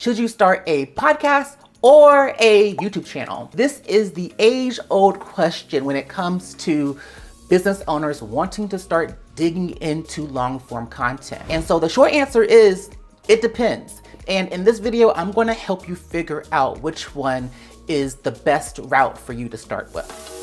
Should you start a podcast or a YouTube channel? This is the age-old question when it comes to business owners wanting to start digging into long-form content. And so the short answer is, it depends. And in this video, I'm going to help you figure out which one is the best route for you to start with.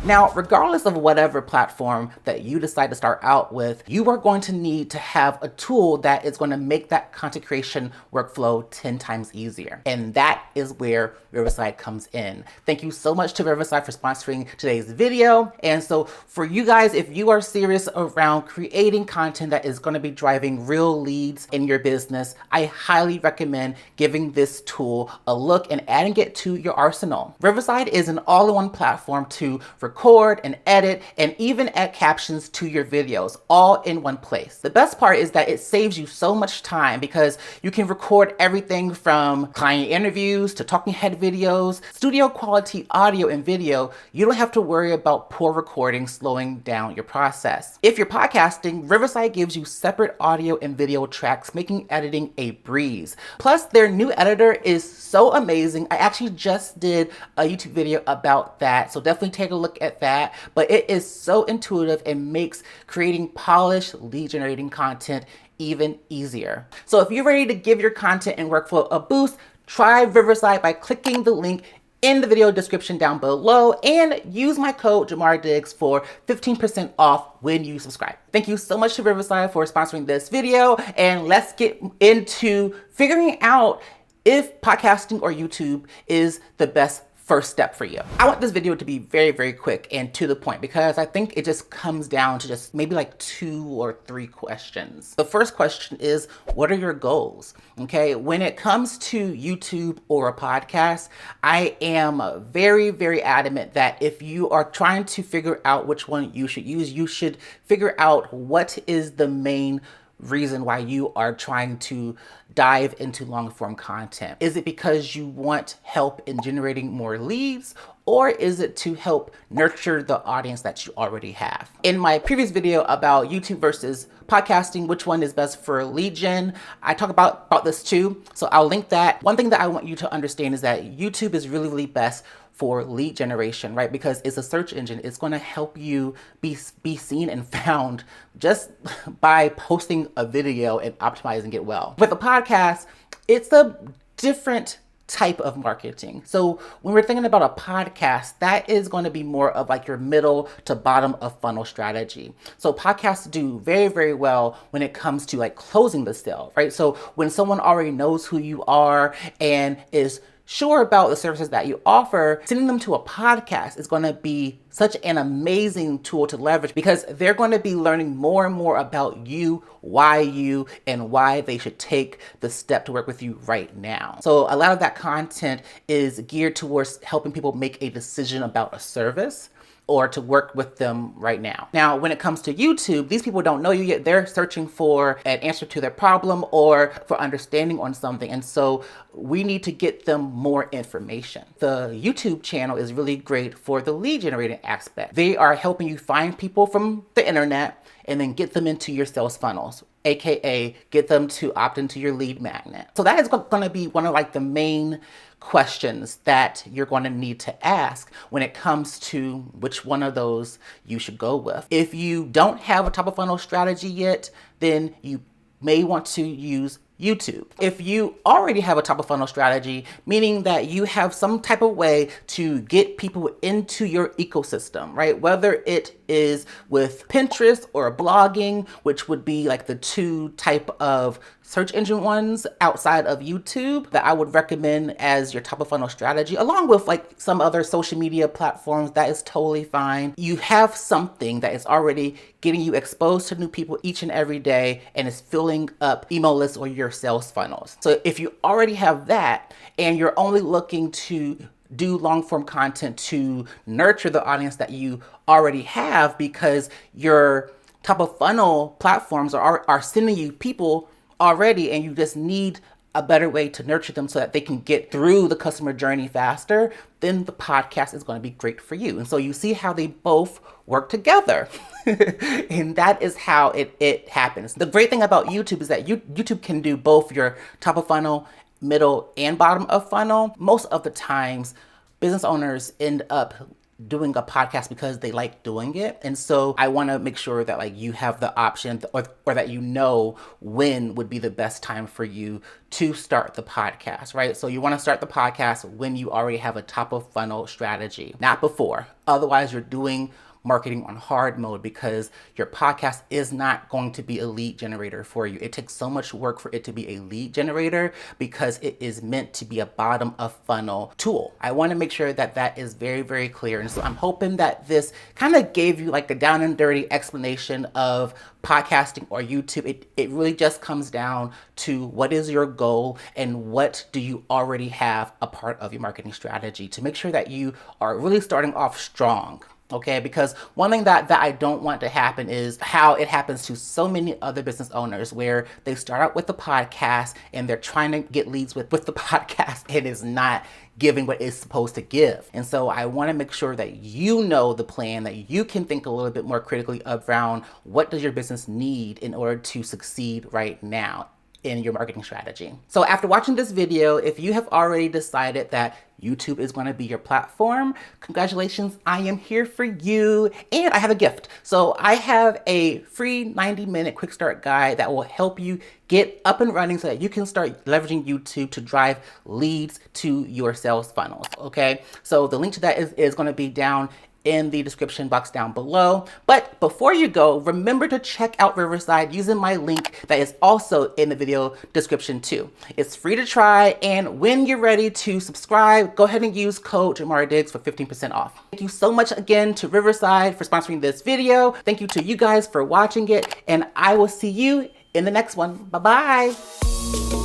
Now, regardless of whatever platform that you decide to start out with, you are going to need to have a tool that is going to make that content creation workflow 10 times easier. And that is where Riverside comes in. Thank you so much to Riverside for sponsoring today's video. And so for you guys, if you are serious around creating content that is going to be driving real leads in your business, I highly recommend giving this tool a look and adding it to your arsenal. Riverside is an all-in-one platform to record and edit and even add captions to your videos all in one place. The best part is that it saves you so much time because you can record everything from client interviews to talking head videos, studio quality audio and video. You don't have to worry about poor recording slowing down your process. If you're podcasting, Riverside gives you separate audio and video tracks, making editing a breeze. Plus, their new editor is so amazing. I actually just did a YouTube video about that, so definitely take a look at that. But it is so intuitive and makes creating polished lead generating content even easier. So if you're ready to give your content and workflow a boost, try Riverside by clicking the link in the video description down below and use my code Jamar Diggs for 15% off when you subscribe. Thank you so much to Riverside for sponsoring this video, and let's get into figuring out if podcasting or YouTube is the best first step for you. I want this video to be very, very quick and to the point because I think it just comes down to just maybe like 2 or 3 questions. The first question is, what are your goals? Okay, when it comes to YouTube or a podcast, I am very, very adamant that if you are trying to figure out which one you should use, you should figure out what is the main reason why you are trying to dive into long form content. Is it because you want help in generating more leads, or is it to help nurture the audience that you already have? In my previous video about YouTube versus podcasting, which one is best for lead gen, I talk about this too, so I'll link that. One thing that I want you to understand is that YouTube is really, really best for lead generation, right? Because it's a search engine. It's going to help you be seen and found just by posting a video and optimizing it well. With a podcast, it's a different type of marketing. So when we're thinking about a podcast, that is going to be more of like your middle to bottom of funnel strategy. So podcasts do very, very well when it comes to like closing the sale, right? So when someone already knows who you are and is sure about the services that you offer, sending them to a podcast is going to be such an amazing tool to leverage because they're going to be learning more and more about you, and why they should take the step to work with you right now. So a lot of that content is geared towards helping people make a decision about a service or to work with them right now. Now, when it comes to YouTube, these people don't know you yet. They're searching for an answer to their problem or for understanding on something. And so we need to get them more information. The YouTube channel is really great for the lead generating aspect. They are helping you find people from the internet and then get them into your sales funnels, AKA get them to opt into your lead magnet. So that is going to be one of like the main questions that you're going to need to ask when it comes to which one of those you should go with. If you don't have a top of funnel strategy yet, then you may want to use YouTube. If you already have a top of funnel strategy, meaning that you have some type of way to get people into your ecosystem, right? Whether it is with Pinterest or blogging, which would be like the 2 type of search engine ones outside of YouTube that I would recommend as your top of funnel strategy, along with like some other social media platforms, that is totally fine. You have something that is already getting you exposed to new people each and every day and is filling up email lists or your sales funnels. So if you already have that and you're only looking to do long form content to nurture the audience that you already have because your top of funnel platforms are sending you people already and you just need a better way to nurture them so that they can get through the customer journey faster, then the podcast is going to be great for you. And so you see how they both work together. And that is how it happens. The great thing about YouTube is that YouTube can do both your top of funnel, middle, and bottom of funnel. Most of the times, business owners end up doing a podcast because they like doing it. And so I want to make sure that like you have the option or that you know when would be the best time for you to start the podcast, right? So you want to start the podcast when you already have a top of funnel strategy, not before. Otherwise, you're doing marketing on hard mode because your podcast is not going to be a lead generator for you. It takes so much work for it to be a lead generator because it is meant to be a bottom of funnel tool. I want to make sure that that is very, very clear. And so I'm hoping that this kind of gave you like a down and dirty explanation of podcasting or YouTube. It really just comes down to what is your goal and what do you already have a part of your marketing strategy to make sure that you are really starting off strong. Okay, because one thing that I don't want to happen is how it happens to so many other business owners where they start out with the podcast and they're trying to get leads with the podcast and is not giving what it's supposed to give. And so I want to make sure that you know the plan, that you can think a little bit more critically around what does your business need in order to succeed right now in your marketing strategy. So after watching this video, if you have already decided that YouTube is going to be your platform, congratulations, I am here for you. And I have a gift. So I have a free 90-minute quick start guide that will help you get up and running so that you can start leveraging YouTube to drive leads to your sales funnels. Okay, so the link to that is going to be down in the description box down below. But before you go, remember to check out Riverside using my link that is also in the video description too. It's free to try, and when you're ready to subscribe, go ahead and use code Jamar Diggs for 15% off. Thank you so much again to Riverside for sponsoring this video. Thank you to you guys for watching it, and I will see you in the next one. Bye-bye.